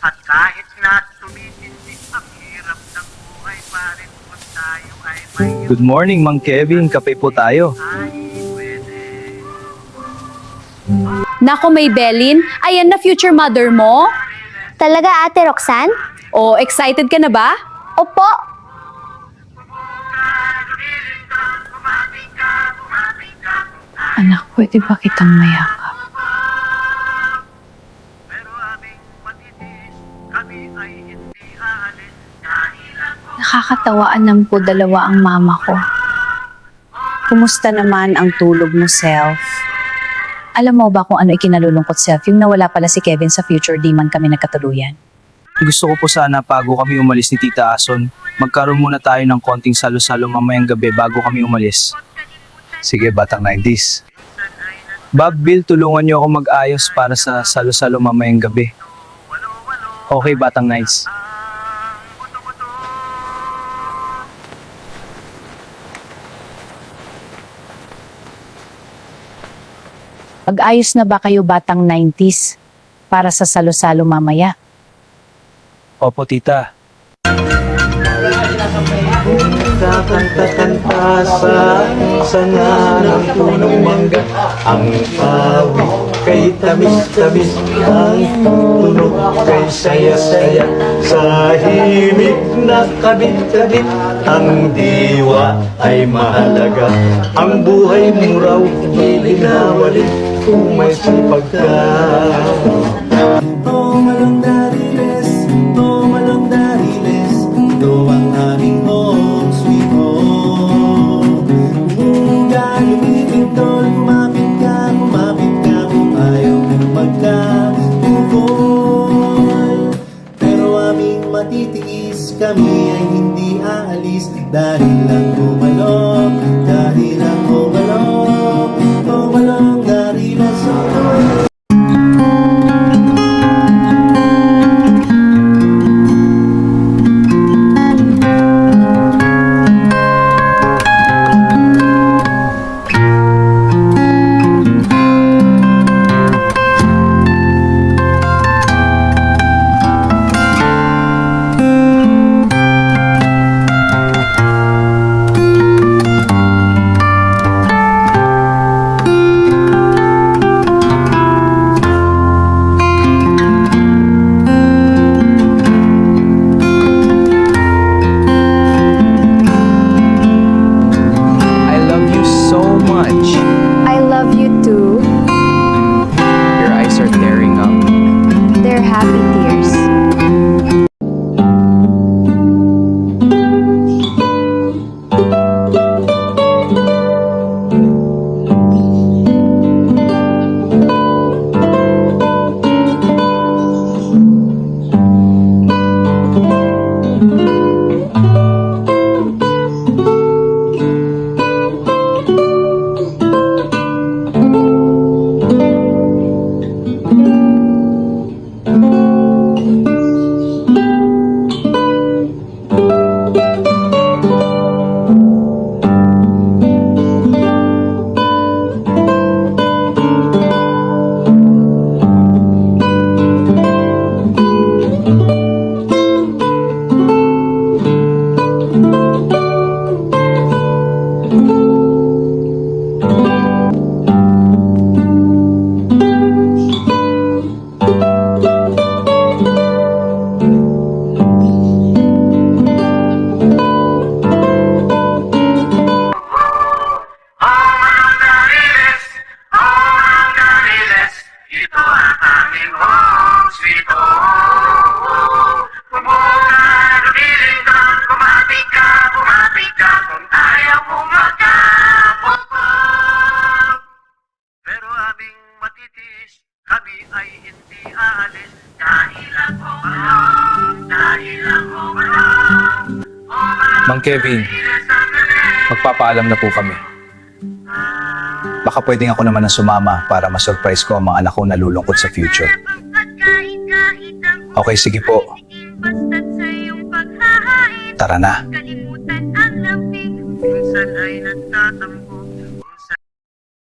At kahit na tumitindi ang hirap ng buhay pa rin kung tayo ay may Good morning, Mang Kevin. Kape po tayo. ay pwede. Nako, Maybelline, ayan na future mother mo. Talaga, Ate Roxanne? O, excited ka na ba? Opo. Anak, pwede ba kitang mayakap? Pero aming matitis, kami ay hindi aalis dahil ako Nakakatawaan ng po dalawa ang mama ko. Kumusta naman ang tulog mo, Self? Alam mo ba kung ano ikinalulungkot, Self? Yung nawala pala si Kevin sa future, di man kami nagkatuluyan. Gusto ko po sana bago kami umalis ni Tita Ason, magkaroon muna tayo ng konting salo-salo mamayang gabi bago kami umalis. Sige, batang 90s. Bob, Bill, tulungan niyo ako mag-ayos para sa salo-salo mamayang gabi. Okay, batang 90s. Mag-ayos na ba kayo, batang 90s, para sa salo-salo mamaya? Opo, Tita. Kakanta-kanta sa sana ng punong mangga. Ang awit kay tamis-tamis, ang tunog kay saya-saya. Sa himig na kabit-kabit, ang diwa ay mahalaga. Ang buhay mo raw ilinawalin kung may sipag ka. Oh, malong dariles, oh, malong dariles, ito ang aming home sweet home. Lumitin tol, kumapit ka kung ayaw mong magkabukoy. Pero aming matitiis, kami ay hindi aalis dahil lang bumalong, dahil lang bumalong, bumalong dariles, oh. I love you so much. I love you too. Your eyes are tearing up. They're happy tears. Ito ang aming home sweet home. Pumunta, lumiling ka, kumapit ka, kung ayaw mo magkapupog. Pero aming matitis, kami ay hindi aalis dahil ang bumalong, dahil ang bumalong. Mang Kevin, magpapaalam na po kami. Baka pwedeng ako naman ang sumama para ma-surprise ko ang mga anak ko nalulungkot sa future. Okay, sige po. Tara na. Minsan ay nagtatampo